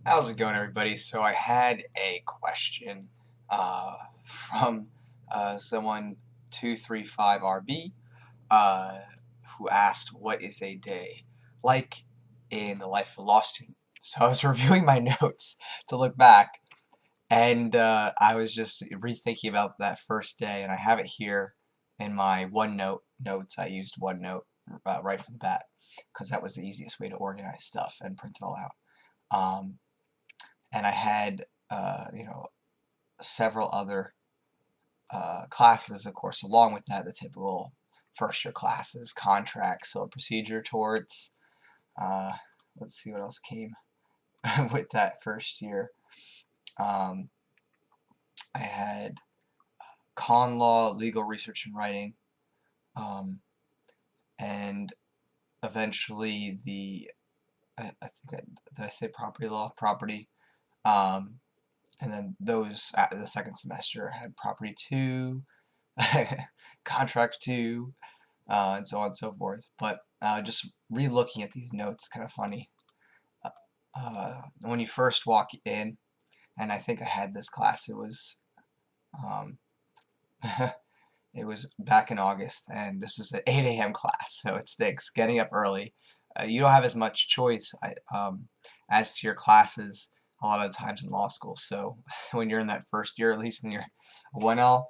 How's it going, everybody? So I had a question from someone 235RB uh, who asked, "What is a day like in the life of a law student?" So I was reviewing my notes to look back, and I was just rethinking about that first day, and I have it here in my OneNote notes. I used OneNote right from the bat because that was the easiest way to organize stuff and print it all out. Um, and I had several other classes, of course, along with that, the typical first year classes, contracts, civil procedure, torts. Uh, let's see what else came with that first year. Um, I had con law, legal research and writing, um, and eventually I think did I say property law? Property. Um, and then those, the second semester, I had property 2, contracts 2, and so on and so forth. But just re-looking at these notes, kind of funny. When you first walk in, and I think I had this class. Um, it was back in August, and this was an 8 a.m. class, so it stinks. Getting up early. You don't have as much choice as to your classes a lot of the times in law school. So when you're in that first year, at least in your 1L,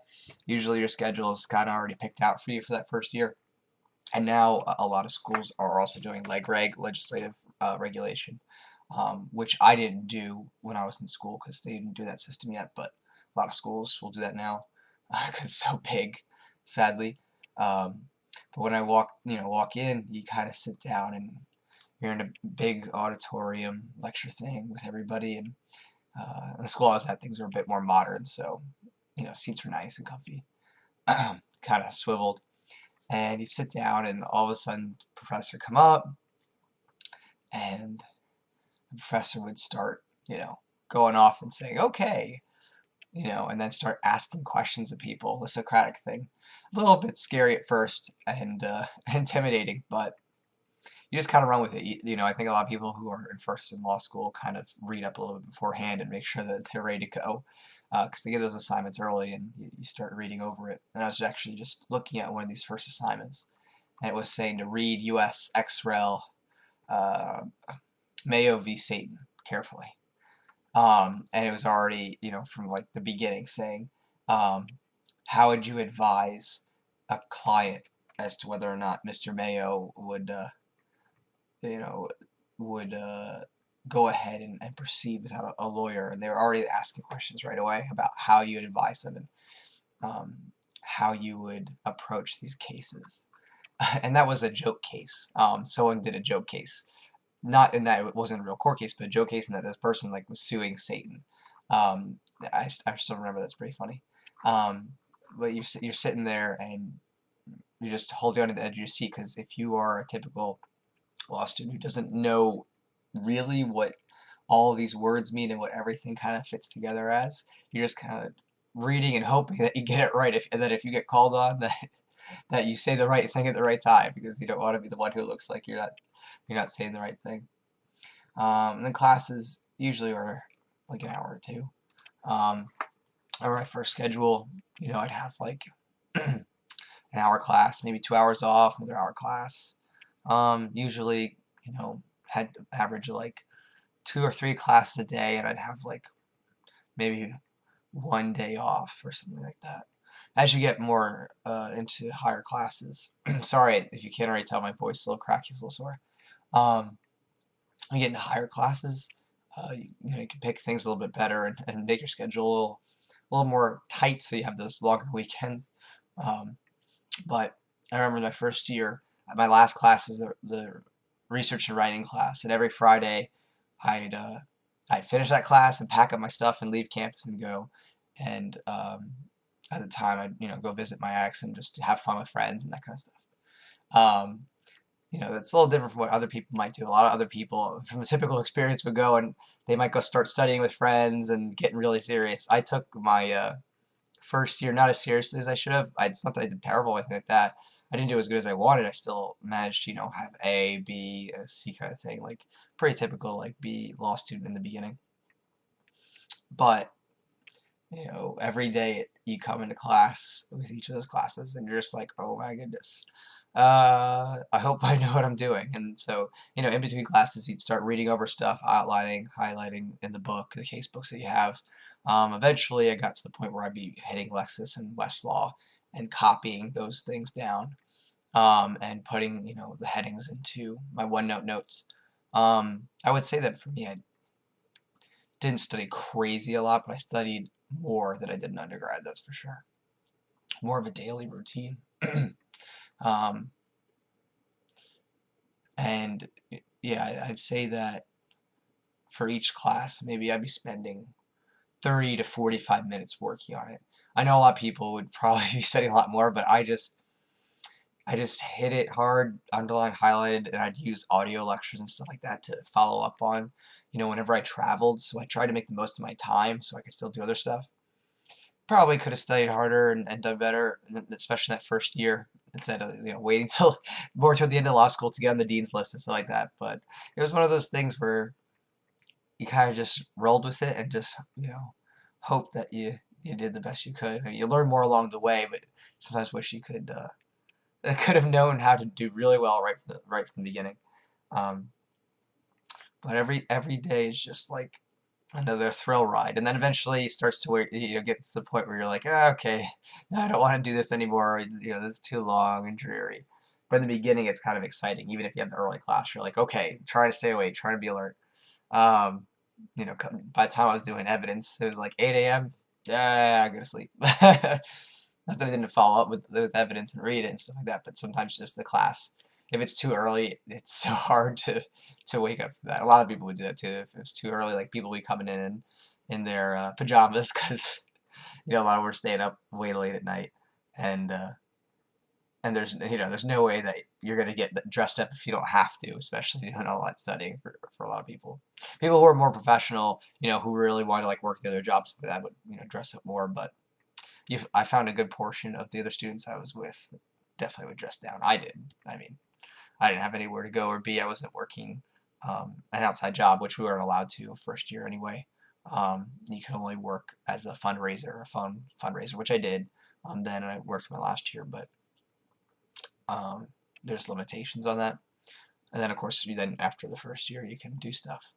usually your schedule is kind of already picked out for you for that first year. And now a lot of schools are also doing leg reg, legislative regulation, which I didn't do when I was in school because they didn't do that system yet. But a lot of schools will do that now because it's so big, sadly. Um, but when I walk in, you kind of sit down and you're in a big auditorium lecture thing with everybody. And the school I was at, things were a bit more modern, so seats were nice and comfy, kind of swiveled. And you'd sit down, and all of a sudden, the professor come up, and the professor would start, going off and saying, "Okay," and then start asking questions of people, the Socratic thing. A little bit scary at first and intimidating, but you just kind of run with it. I think a lot of people who are in first in law school kind of read up a little bit beforehand and make sure that they're ready to go because they give those assignments early and you start reading over it. And I was actually just looking at one of these first assignments, and it was saying to read U.S. XREL uh, Mayo v. Satan carefully. And it was already, from like the beginning saying, um, how would you advise a client as to whether or not Mr. Mayo you know, would go ahead and proceed without a lawyer? And they were already asking questions right away about how you would advise them and um, how you would approach these cases. And that was a joke case. Someone did a joke case, not in that it wasn't a real court case, but a joke case in that this person like was suing Satan. Um, I still remember that's pretty funny. Um, but you're sitting there and you're just holding on to the edge of your seat because if you are a typical law student who doesn't know really what all these words mean and what everything kind of fits together as, you're just kind of reading and hoping that you get it right. And that if you get called on, that you say the right thing at the right time because you don't want to be the one who looks like you're not saying the right thing. And then classes usually are like an hour or two. On my first schedule, I'd have like an hour class, maybe 2 hours off, another hour class. Usually, had to average like 2 or 3 classes a day, and I'd have like maybe one day off or something like that. As you get more into higher classes, sorry if you can't already tell, my voice is a little cracky, it's a little sore. Um, you get into higher classes, you can pick things a little bit better and make your schedule a little more tight so you have those longer weekends. Um, but I remember my first year, my last class was the research and writing class, and every Friday I'd I'd finish that class and pack up my stuff and leave campus and go. And at the time, I'd go visit my ex and just have fun with friends and that kind of stuff. Um, that's a little different from what other people might do. A lot of other people, from a typical experience, would go and they might go start studying with friends and getting really serious. I took my first year not as seriously as I should have. It's not that I did terrible or anything like that. I didn't do as good as I wanted. I still managed to, have A, B, and a C kind of thing, like pretty typical, like, be law student in the beginning. But, every day you come into class with each of those classes, and you're just like, oh my goodness. I hope I know what I'm doing. And so, in between classes, you'd start reading over stuff, outlining, highlighting in the book, the case books that you have. Eventually, I got to the point where I'd be hitting Lexis and Westlaw and copying those things down, and putting, the headings into my OneNote notes. I would say that for me, I didn't study crazy a lot, but I studied more than I did in undergrad, that's for sure. More of a daily routine. um, and yeah, I'd say that for each class, maybe I'd be spending 30 to 45 minutes working on it. I know a lot of people would probably be studying a lot more, but I just hit it hard, underlined, highlighted, and I'd use audio lectures and stuff like that to follow up on, whenever I traveled. So I tried to make the most of my time so I could still do other stuff. Probably could have studied harder and done better, especially that first year, instead of waiting till more toward the end of law school to get on the dean's list and stuff like that. But it was one of those things where you kind of just rolled with it and just hope that you did the best you could. I mean, you learn more along the way, but sometimes wish you could have known how to do really well right from the beginning. Um, but every day is just like another thrill ride, and then eventually it starts to where gets to the point where you're like, okay, no, I don't want to do this anymore. This is too long and dreary. But in the beginning, it's kind of exciting, even if you have the early class. You're like, okay, trying to stay awake, trying to be alert. Um, by the time I was doing evidence, it was like 8 a.m. Yeah, I go to sleep. Not that I didn't follow up with evidence and read it and stuff like that, but sometimes just the class. If it's too early, it's so hard to wake up for that. A lot of people would do that too. If it's too early, like people would be coming in their pajamas because a lot of them were staying up way late at night, and there's no way that you're gonna get dressed up if you don't have to, especially doing all that studying for a lot of people. People who are more professional, who really want to like work the other jobs, that would dress up more, but I found a good portion of the other students I was with definitely would dress down. I did. I mean, I didn't have anywhere to go or be. I wasn't working an outside job, which we weren't allowed to first year anyway. You can only work as a fundraiser, fundraiser, which I did. Then I worked my last year, but there's limitations on that. And then of course, then after the first year, you can do stuff.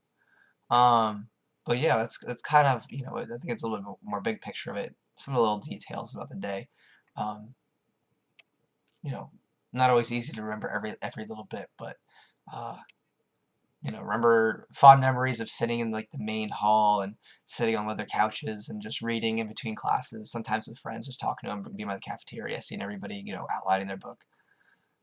Um, but yeah, that's kind of I think it's a little bit more big picture of it. Some of the little details about the day. Um, you know, Not always easy to remember every little bit, but uh, remember fond memories of sitting in like the main hall and sitting on leather couches and just reading in between classes. Sometimes with friends, just talking to them, being by the cafeteria, seeing everybody outlining their book.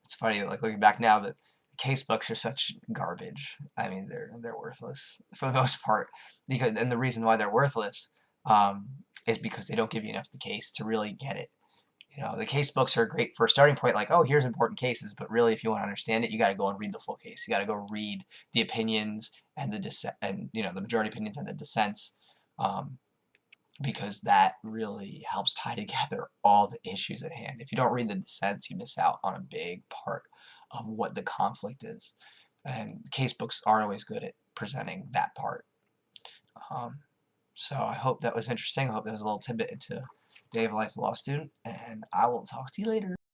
It's funny, like looking back now, that case books are such garbage. I mean, they're worthless for the most part. And the reason why they're worthless is because they don't give you enough of the case to really get it. The case books are great for a starting point, like, oh, here's important cases, but really, if you want to understand it, you got to go and read the full case. You got to go read the opinions and the dissent, and the majority opinions and the dissents, because that really helps tie together all the issues at hand. If you don't read the dissents, you miss out on a big part of what the conflict is, and case books aren't always good at presenting that part. Um, so I hope that was interesting. I hope that was a little tidbit into Day of Life of a Law Student, and I will talk to you later.